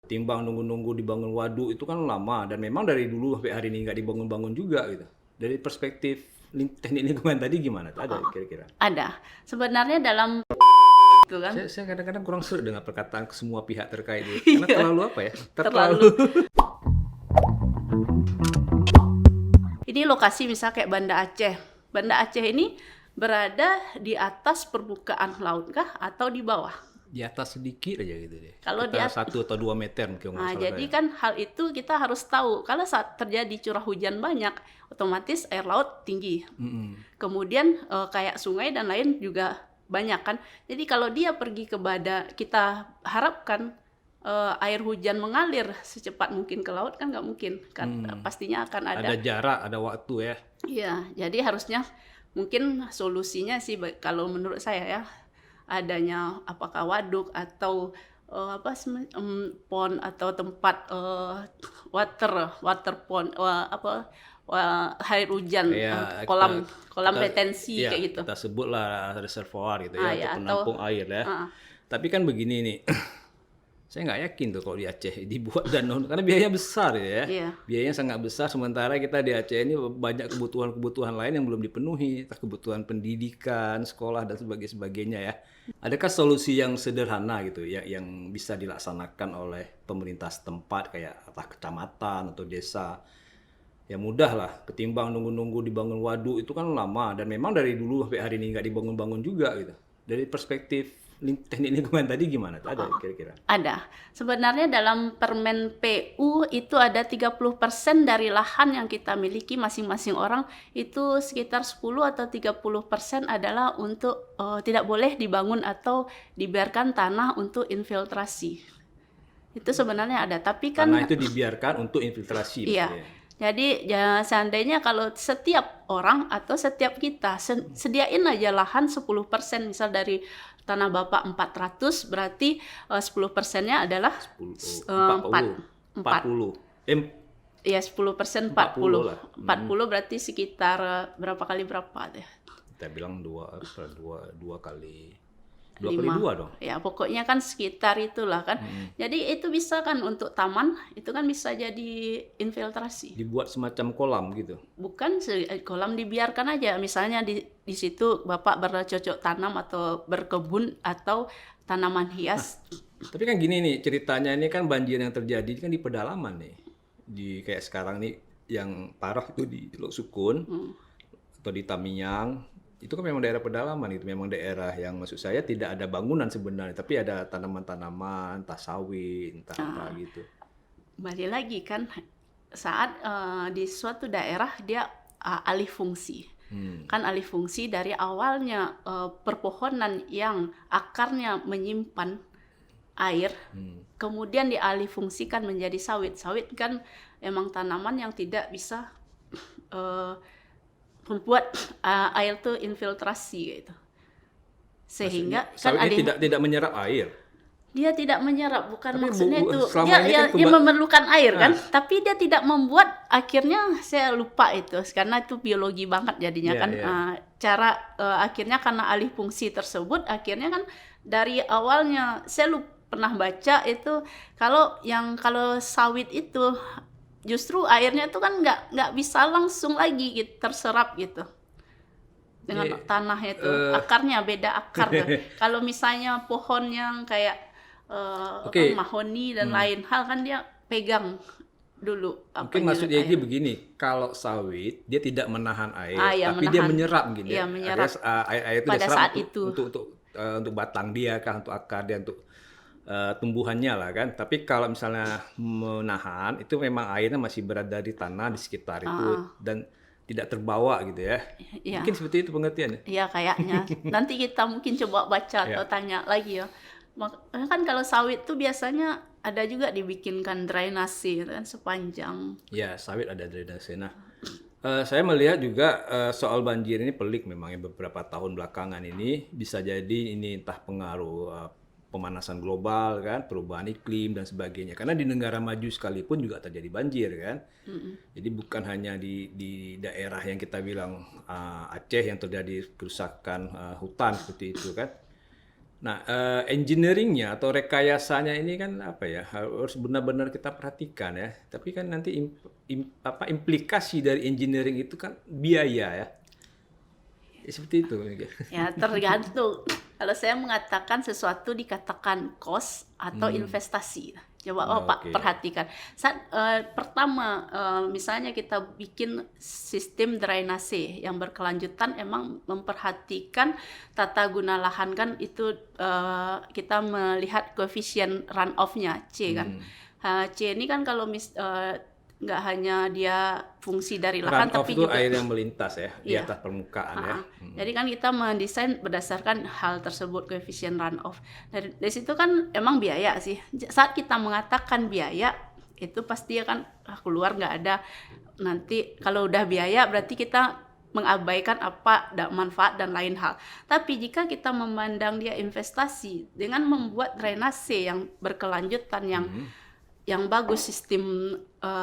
Timbang nunggu-nunggu dibangun waduk itu kan lama dan memang dari dulu sampai hari ini nggak dibangun-bangun juga gitu. Dari perspektif teknik lingkungan tadi gimana? Ada kira-kira? Ada. Sebenarnya dalam itu kan Saya kadang-kadang kurang seru dengan perkataan semua pihak terkait itu. Karena terlalu apa ya? terlalu. Ini lokasi misal kayak Banda Aceh. Banda Aceh ini berada di atas permukaan laut kah atau di bawah? Di atas sedikit aja gitu deh. Kalau di Sekitar 1 atau 2 meter mungkin nggak Nah, salah jadi saya. kan hal itu kita harus tahu. Kalau saat terjadi curah hujan banyak, otomatis air laut tinggi. Kemudian kayak sungai dan lain juga banyak kan. Jadi kalau dia pergi ke Banda, kita harapkan air hujan mengalir secepat mungkin ke laut kan nggak mungkin. Kan pastinya akan ada. Ada jarak, ada waktu ya. Iya, jadi harusnya mungkin solusinya sih kalau menurut saya ya adanya apakah waduk atau pond atau tempat water pond air hujan Kayak kolam kita- retensi iya, kayak gitu. kita sebutlah reservoir gitu ya, Ya, untuk penampung atau air ya. Tapi kan begini nih, saya nggak yakin tuh kalau di Aceh dibuat danau karena biayanya besar ya. Iya. Biayanya sangat besar sementara kita di Aceh ini banyak kebutuhan-kebutuhan lain yang belum dipenuhi, kebutuhan pendidikan, sekolah dan sebagainya ya. Adakah solusi yang sederhana gitu ya yang bisa dilaksanakan oleh pemerintah setempat kayak entah kecamatan atau desa? Ya mudah lah, ketimbang nunggu-nunggu dibangun waduk itu kan lama dan memang dari dulu sampai hari ini nggak dibangun-bangun juga gitu. Dari perspektif teknik lingkungan tadi gimana? Ada kira-kira? Ada. Sebenarnya dalam Permen PU itu ada 30% dari lahan yang kita miliki masing-masing orang itu sekitar 10 atau 30% adalah untuk tidak boleh dibangun atau dibiarkan tanah untuk infiltrasi. Itu sebenarnya ada, tapi kan Karena itu dibiarkan untuk infiltrasi. iya. Maksudnya. Jadi ya seandainya kalau setiap orang atau setiap kita sediain aja lahan 10% misal dari tanah Bapak 400 berarti 10%-nya adalah 40. 40. ya 10% 40 40. lah. 40 berarti sekitar berapa kali berapa deh? Kita bilang dua kali 2 5. kali 2 dong. Ya pokoknya kan sekitar itulah kan. Jadi itu bisa kan untuk taman itu kan bisa jadi infiltrasi. Dibuat semacam kolam gitu. Bukan kolam dibiarkan aja misalnya di situ Bapak bercocok tanam atau berkebun atau tanaman hias. Tapi kan gini nih ceritanya ini kan banjir yang terjadi kan di pedalaman nih. Di kayak sekarang nih yang parah itu di Teluk Sukun atau di Tamiang. Itu kan memang daerah pedalaman itu memang daerah yang maksud saya tidak ada bangunan sebenarnya tapi ada tanaman-tanaman, entah sawit, entah apa gitu. Balik lagi kan saat di suatu daerah dia alih fungsi. Kan alih fungsi dari awalnya perpohonan yang akarnya menyimpan air, kemudian dialih fungsikan menjadi sawit. Sawit kan emang tanaman yang tidak bisa membuat air tuh infiltrasi gitu. Sehingga kan Sawit ini tidak menyerap air. dia tidak menyerap, bukan Tapi maksudnya itu selama ini kan dia memerlukan air kan, tapi dia tidak membuat akhirnya saya lupa itu karena itu biologi banget jadinya Iya, kan iya. cara akhirnya karena alih fungsi tersebut akhirnya kan dari awalnya saya pernah baca itu kalau sawit itu justru airnya itu kan nggak bisa langsung lagi gitu, terserap gitu dengan tanah itu akarnya beda akar tuh. Kalau misalnya pohon yang kayak Oke. mahoni dan lain hal kan dia pegang dulu Mungkin maksudnya dia begini, kalau sawit dia tidak menahan air, ya, tapi dia menahan. menyerap gitu Iya, ya. menyerap. Air itu Pada diserap saat untuk, itu. untuk batang dia kah, untuk akar dia, untuk tumbuhannya lah kan. Tapi kalau misalnya menahan, itu memang airnya masih berada di tanah di sekitar itu dan tidak terbawa gitu ya. Iya. Mungkin seperti itu pengertiannya. Iya kayaknya. Nanti kita mungkin coba baca atau tanya lagi ya. Kan kalau sawit tuh biasanya ada juga dibikinkan drainase kan sepanjang. Ya, sawit ada drainase. Nah, saya melihat juga soal banjir ini pelik memang ya beberapa tahun belakangan ini bisa jadi ini entah pengaruh pemanasan global kan, perubahan iklim dan sebagainya. Karena di negara maju sekalipun juga terjadi banjir kan. Jadi bukan hanya di daerah yang kita bilang Aceh yang terjadi kerusakan hutan seperti itu kan. Nah, engineering-nya atau rekayasanya ini kan apa ya, harus benar-benar kita perhatikan ya. Tapi kan nanti implikasi dari engineering itu kan biaya ya. Ya, seperti itu. Ya, tergantung. Kalau saya mengatakan sesuatu dikatakan cost atau investasi. Coba Bapak Oke. perhatikan. Saat pertama misalnya kita bikin sistem drainase yang berkelanjutan, emang memperhatikan tata guna lahan kan itu kita melihat koefisien runoff-nya C kan. C ini kan kalau nggak hanya dia fungsi dari lahan Runoff tapi itu juga air yang melintas ya, di iya. atas permukaan ya. Jadi kan kita mendesain berdasarkan hal tersebut, koefisien runoff. Dari situ kan emang biaya sih. Saat kita mengatakan biaya, itu pasti akan keluar nggak ada. Nanti kalau udah biaya berarti kita mengabaikan apa manfaat dan lain hal. Tapi jika kita memandang dia investasi dengan membuat drainase yang berkelanjutan, yang bagus, sistem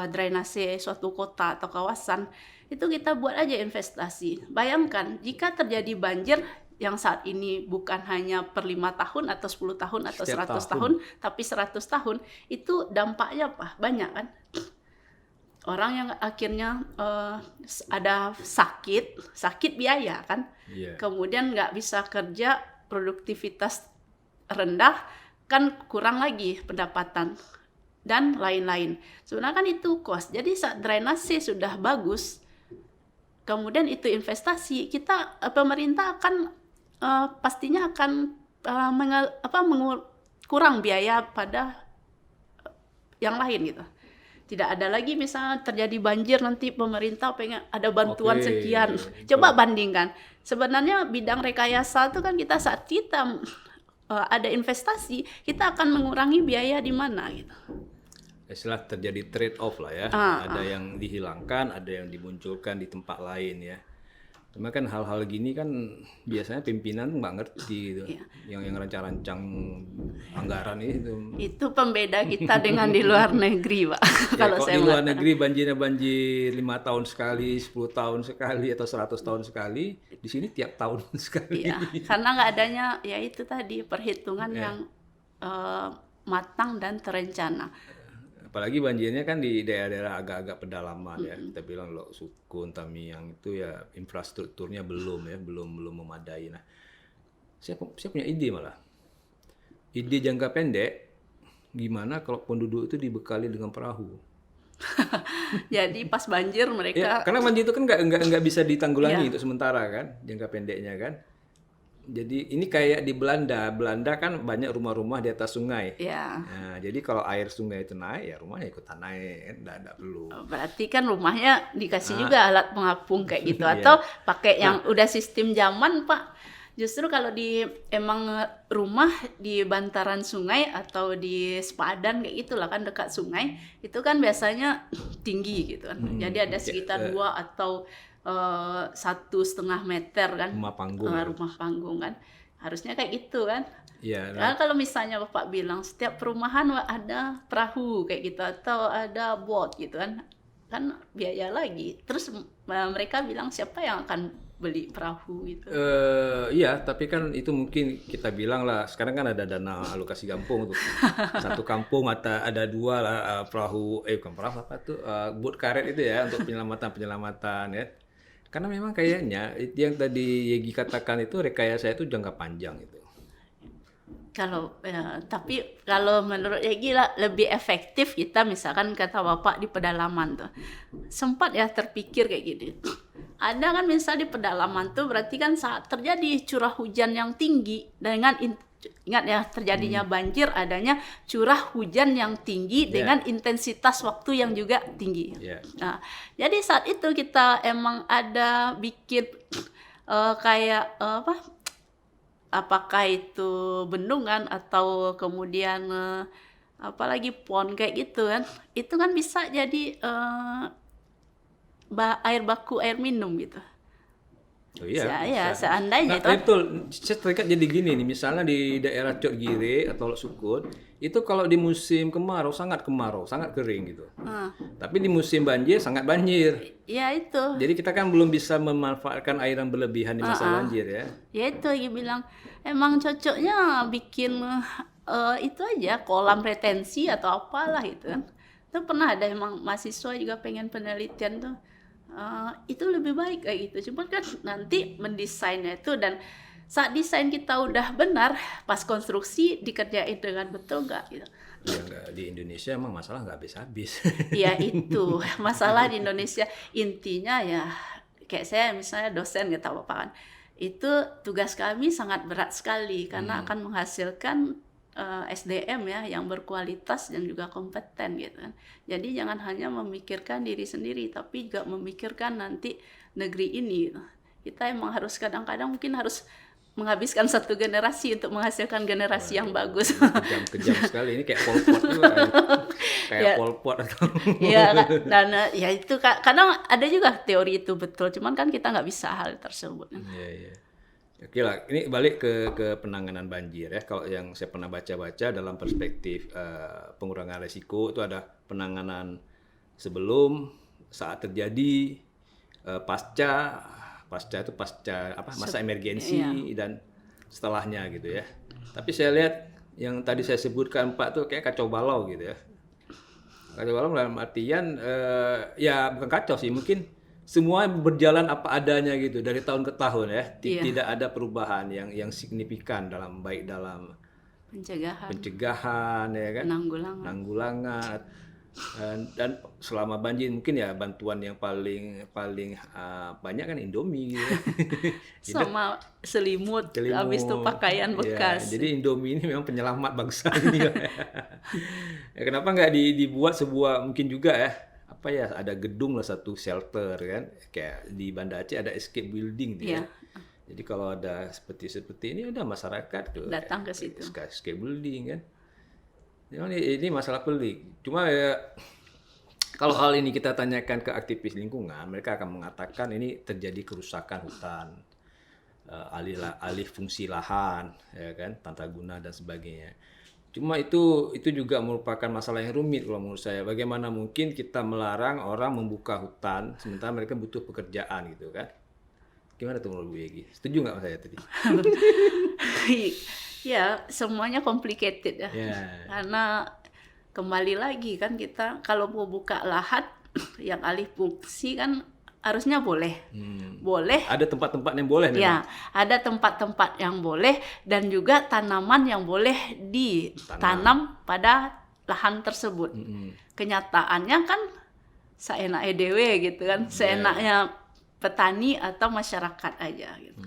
drainase suatu kota atau kawasan, itu kita buat aja investasi. Bayangkan jika terjadi banjir yang saat ini bukan hanya per 5 tahun atau 10 tahun atau Setiap 100 tahun. tahun, tapi 100 tahun, itu dampaknya apa? Banyak kan? Orang yang akhirnya ada sakit biaya kan? Iya. Kemudian nggak bisa kerja, produktivitas rendah, kan kurang lagi pendapatan dan lain-lain. Sebenarnya kan itu cost. Jadi saat drainase sudah bagus, kemudian itu investasi, kita pemerintah akan pastinya akan kurang biaya pada yang lain gitu. Tidak ada lagi misalnya terjadi banjir nanti pemerintah pengen ada bantuan Oke, sekian. betul. Coba bandingkan. Sebenarnya bidang rekayasa itu kan kita saat kita ada investasi, kita akan mengurangi biaya di mana gitu. Istilah terjadi trade off lah ya. Ada yang dihilangkan, ada yang dimunculkan di tempat lain ya. Cuma kan hal-hal gini kan biasanya pimpinan nggak ngerti gitu. Iya. Yang rancang-rancang anggaran itu. Itu pembeda kita dengan di luar negeri, Pak. Ya, Kalau kok saya di luar mengatakan. negeri banjirnya banjir 5 tahun sekali, 10 tahun sekali, atau 100 tahun sekali, di sini tiap tahun sekali. Iya, karena nggak adanya ya itu tadi perhitungan yang matang dan terencana. Apalagi banjirnya kan di daerah-daerah agak-agak pedalaman ya. Kita bilang Lok Sukun, Tamiang itu ya infrastrukturnya belum memadai. Nah, saya punya ide malah. Ide jangka pendek, gimana kalau penduduk itu dibekali dengan perahu? Jadi pas banjir Ya, mereka karena banjir itu kan nggak bisa ditanggulangi untuk sementara kan, jangka pendeknya kan. Jadi ini kayak di Belanda. Belanda kan banyak rumah-rumah di atas sungai. ya Nah, jadi kalau air sungai itu naik, ya rumahnya ikutan naik, enggak perlu. berarti kan rumahnya dikasih juga alat pengapung kayak gitu Iya. atau pakai yang udah sistem zaman, Pak. Justru kalau di emang rumah di bantaran sungai atau di sepadan kayak gitulah kan dekat sungai, itu kan biasanya tinggi gitu kan. Jadi ada sekitar 2 atau 1,5 meter kan Rumah panggung. rumah panggung kan. Harusnya kayak gitu kan. Iya, Nah, kalau misalnya Bapak bilang setiap perumahan ada perahu kayak gitu atau ada boat gitu kan biaya lagi. Terus mereka bilang siapa yang akan beli perahu gitu. Iya, tapi kan itu mungkin kita bilang lah. Sekarang kan ada dana alokasi kampung tuh. Satu kampung ada 2 lah, perahu, bukan perahu apa tuh, boat karet itu ya untuk penyelamatan ya. Karena memang kayaknya yang tadi Yegi katakan itu rekayasa itu jangka panjang itu. Tapi kalau menurut Egi lah lebih efektif kita misalkan kata Bapak di pedalaman tuh. Sempat ya terpikir kayak gini. Ada kan misal di pedalaman tuh berarti kan saat terjadi curah hujan yang tinggi dengan ingat ya terjadinya banjir adanya curah hujan yang tinggi dengan intensitas waktu yang juga tinggi. Yeah. Nah, jadi saat itu kita emang ada bikin kayak apakah itu bendungan atau kemudian apalagi pond kayak gitu kan, itu kan bisa jadi air baku air minum gitu. Oh iya, Ya, bisa. seandainya Nah, itu kan. betul. Saya terikat jadi gini nih, misalnya di daerah Cot Gire atau Lok Sukun, itu kalau di musim kemarau, sangat kering gitu. eh, Tapi di musim banjir sangat banjir. ya itu. Jadi kita kan belum bisa memanfaatkan air yang berlebihan di masa Heeh. banjir ya. Ya itu lagi bilang emang cocoknya bikin itu aja kolam retensi atau apalah itu kan. Itu pernah ada emang mahasiswa juga pengen penelitian tuh. Itu lebih baik kayak gitu. Cuman kan nanti mendesainnya itu, dan saat desain kita udah benar, pas konstruksi dikerjain dengan betul nggak gitu. Ya nggak, di Indonesia emang masalah nggak habis-habis. Ya itu masalah di Indonesia, intinya ya kayak saya misalnya dosen gitu Bapak kan, itu tugas kami sangat berat sekali karena akan menghasilkan SDM ya yang berkualitas dan juga kompeten gitu kan. Jadi jangan hanya memikirkan diri sendiri tapi juga memikirkan nanti negeri ini gitu. Kita emang harus kadang-kadang mungkin harus menghabiskan satu generasi untuk menghasilkan generasi yang bagus. Kejam-kejam sekali, ini kayak Pol Pot juga ya. Kayak Ya. Pol Pot atau Iya Kak. Dan ya itu Kak, kadang ada juga teori itu betul, cuman kan kita nggak bisa hal tersebut. Iya, iya. Oke lah, ini balik ke penanganan banjir ya. Kalau yang saya pernah baca-baca dalam perspektif pengurangan resiko itu ada penanganan sebelum, saat terjadi, pasca itu pasca apa masa emergensi dan setelahnya gitu ya. Tapi saya lihat yang tadi saya sebutkan Pak tuh kayak kacau balau gitu ya. Kacau balau dalam artian ya bukan kacau sih, mungkin semua berjalan apa adanya gitu dari tahun ke tahun ya. Tidak ada perubahan yang signifikan baik dalam pencegahan ya kan, penanggulangan dan selama banjir mungkin ya bantuan yang paling banyak kan Indomie gitu ya. Sama selimut, habis itu pakaian bekas. Ya, jadi Indomie ini memang penyelamat bangsa ini. Ya, kenapa nggak dibuat sebuah mungkin juga ya apa ya, ada gedung lah, satu shelter kan, kayak di Banda Aceh ada escape building gitu ya. Jadi kalau ada seperti ini udah masyarakat tuh datang ke situ. Escape building kan. Ini masalah pelik. Cuma ya kalau hal ini kita tanyakan ke aktivis lingkungan, mereka akan mengatakan ini terjadi kerusakan hutan, alih fungsi lahan, ya kan, tata guna dan sebagainya. Cuma itu juga merupakan masalah yang rumit kalau menurut saya. Bagaimana mungkin kita melarang orang membuka hutan sementara mereka butuh pekerjaan gitu kan? Gimana tuh menurut Bu Yegi? Setuju nggak saya tadi? Ya, semuanya complicated ya. Karena kembali lagi kan kita kalau mau buka lahan yang alih fungsi kan harusnya boleh. Boleh. Ada tempat-tempat yang boleh memang. Ya, ada tempat-tempat yang boleh dan juga tanaman yang boleh ditanam pada lahan tersebut. Kenyataannya kan seenaknya dewe gitu kan, seenaknya petani atau masyarakat aja gitu.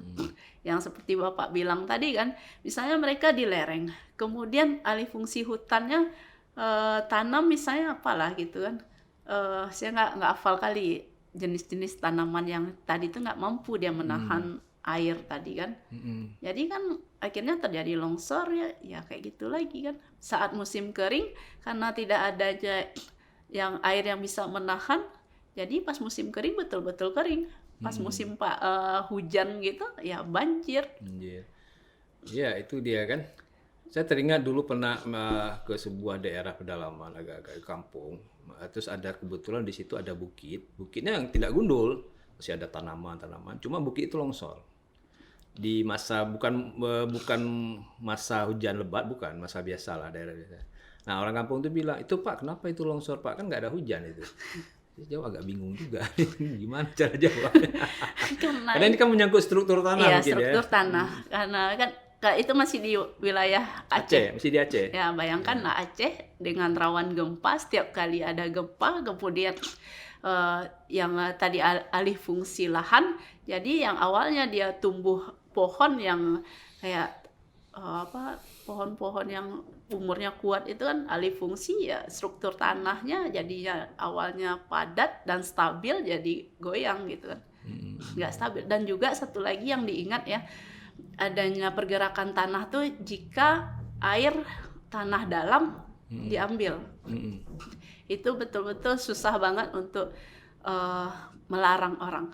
Yang seperti Bapak bilang tadi kan, misalnya mereka di lereng, kemudian alih fungsi hutannya tanam misalnya apalah gitu kan. Saya nggak hafal kali jenis-jenis tanaman yang tadi itu nggak mampu dia menahan air tadi kan. Jadi kan akhirnya terjadi longsor ya kayak gitu lagi kan. Saat musim kering karena tidak ada yang air yang bisa menahan, jadi pas musim kering betul-betul kering. Pas musim hujan gitu ya banjir. Iya, itu dia kan. Saya teringat dulu pernah ke sebuah daerah pedalaman agak-agak kampung. Terus ada kebetulan di situ ada bukit. Bukitnya yang tidak gundul, masih ada tanaman-tanaman. Cuma bukit itu longsor. Di masa bukan masa hujan lebat, bukan masa biasa lah, daerah biasa. Nah, orang kampung itu bilang, "Itu Pak, kenapa itu longsor Pak? Kan nggak ada hujan itu." Jawab agak bingung juga. Gimana cara jawabnya? Karena ini kan menyangkut struktur tanah iya, mungkin struktur tanah. Karena kan itu masih di wilayah Aceh. Masih di Aceh. Ya, bayangkan lah Aceh dengan rawan gempa, setiap kali ada gempa, kemudian yang tadi alih fungsi lahan, jadi yang awalnya dia tumbuh pohon yang kayak pohon-pohon yang umurnya kuat itu kan alih fungsi ya, struktur tanahnya jadinya awalnya padat dan stabil jadi goyang gitu kan, nggak stabil. Dan juga satu lagi yang diingat ya, adanya pergerakan tanah tuh jika air tanah dalam diambil, itu betul-betul susah banget untuk melarang orang.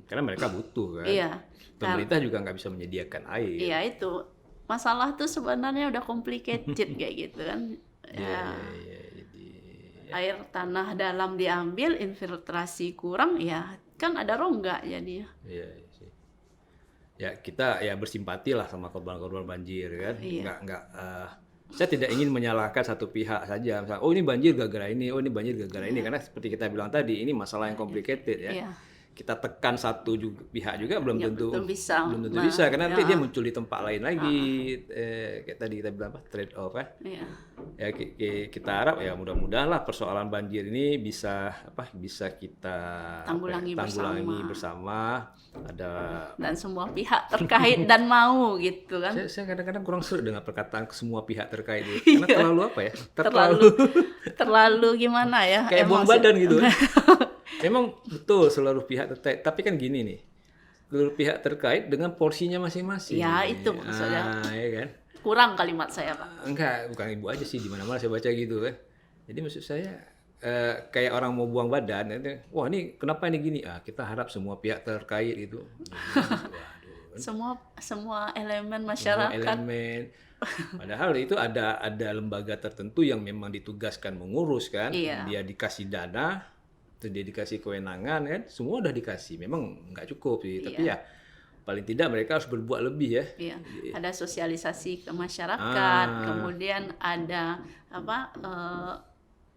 Karena mereka butuh kan. Iya. Pemerintah juga nggak bisa menyediakan air. Iya itu. Masalah tuh sebenarnya udah complicated kayak gitu kan. Ya. Air tanah dalam diambil, infiltrasi kurang, ya kan ada rongga jadi. Iya sih. Ya kita ya bersimpati lah sama korban-korban banjir kan. Iya. Saya tidak ingin menyalahkan satu pihak saja. Misalnya, oh ini banjir gara-gara ini, oh ini banjir gara-gara ini. Karena seperti kita bilang tadi, ini masalah yang complicated ya. Iya. Kita tekan satu pihak juga belum tentu bisa. karena nanti dia muncul di tempat lain lagi. Kayak tadi kita bilang apa, trade off kan. Iya. Ya kita harap ya mudah-mudahan lah persoalan banjir ini bisa kita Tanggulangi bersama. Ada dan semua pihak terkait dan mau gitu kan. Saya kadang-kadang kurang seru dengan perkataan semua pihak terkait itu. Karena terlalu apa ya? Terlalu gimana ya? Kayak buang badan gitu kan. Memang betul seluruh pihak terkait, tapi kan gini nih. Seluruh pihak terkait dengan porsinya masing-masing. Ya, itu maksudnya. Ya kan? Kurang kalimat saya, Pak. Enggak, bukan ibu aja sih, di mana-mana saya baca gitu kan. Jadi maksud saya kayak orang mau buang badan, wah ini kenapa ini gini? Kita harap semua pihak terkait itu. Semua elemen masyarakat. Padahal itu ada lembaga tertentu yang memang ditugaskan mengurus kan. Iya. Dia dikasih dana, terus dia dikasih kewenangan kan. Semua udah dikasih. Memang nggak cukup sih. Tapi ya paling tidak mereka harus berbuat lebih ya. Iya. Ada sosialisasi ke masyarakat, kemudian ada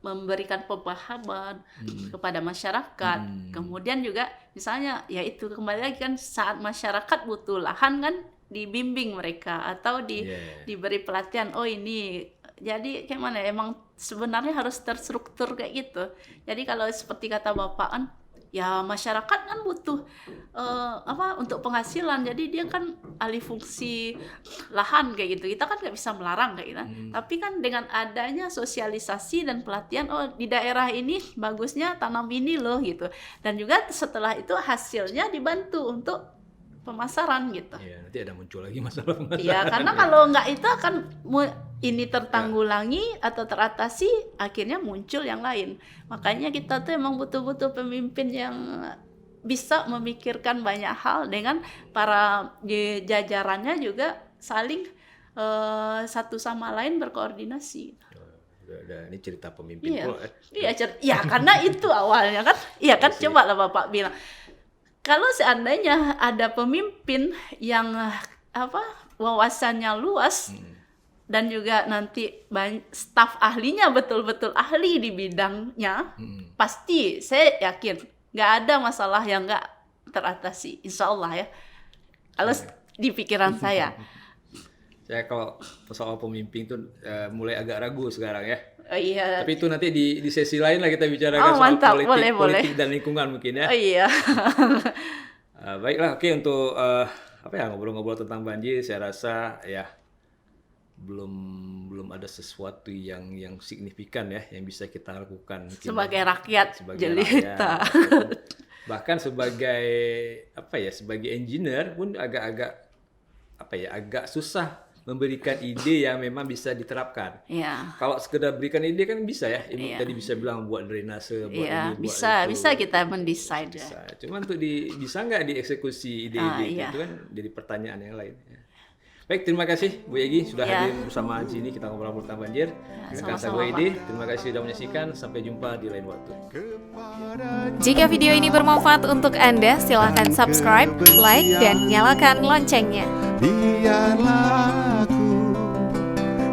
memberikan pemahaman kepada masyarakat. Kemudian juga misalnya ya itu kembali lagi kan saat masyarakat butuh lahan kan dibimbing mereka atau diberi pelatihan. Oh ini jadi kayak mana? Emang sebenarnya harus terstruktur kayak gitu. Jadi kalau seperti kata Bapak kan ya masyarakat kan butuh untuk penghasilan, jadi dia kan alih fungsi lahan kayak gitu. Kita kan nggak bisa melarang kayak gitu. Tapi kan dengan adanya sosialisasi dan pelatihan, oh di daerah ini bagusnya tanam ini loh gitu. Dan juga setelah itu hasilnya dibantu untuk pemasaran gitu. Iya, nanti ada muncul lagi masalah pemasaran. Iya, karena kalau nggak itu akan ini tertanggulangi atau teratasi, akhirnya muncul yang lain. Makanya kita tuh emang butuh pemimpin yang bisa memikirkan banyak hal dengan para jajarannya juga saling satu sama lain berkoordinasi. Ini cerita pemimpin pula. Iya, karena itu awalnya kan. Iya kan, coba lah Bapak bilang. Kalau seandainya ada pemimpin yang wawasannya luas dan juga nanti staf ahlinya betul-betul ahli di bidangnya, pasti saya yakin nggak ada masalah yang nggak teratasi, insya Allah ya. Kalau di pikiran saya. Saya kalau soal pemimpin tuh mulai agak ragu sekarang ya. Oh, iya. Tapi itu nanti di sesi lain lah kita bicarakan soal mantap. politik dan lingkungan mungkin ya. Oh, iya. Baiklah, oke untuk ngobrol-ngobrol tentang banjir, saya rasa ya belum ada sesuatu yang signifikan ya yang bisa kita lakukan sebagai rakyat jelita. Bahkan sebagai sebagai engineer pun agak susah memberikan ide yang memang bisa diterapkan. Iya. Kalau sekedar berikan ide kan bisa ya. Ibu tadi bisa bilang buat drainase, buat ini, buat bisa kita mendesain ya. Cuma untuk bisa nggak dieksekusi ide-ide itu kan jadi pertanyaan yang lain. Baik, terima kasih Bu Egi sudah hadir bersama di sini kita ngobrol tentang banjir. Rekan saya Bu Edi, terima kasih sudah menyaksikan. Sampai jumpa di lain waktu. Jika video ini bermanfaat untuk Anda, silakan subscribe, like, dan nyalakan loncengnya. Biarlah aku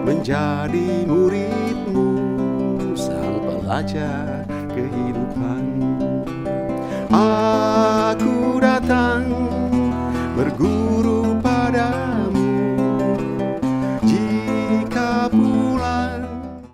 menjadi muridmu, sang pelajar kehidupan. Aku datang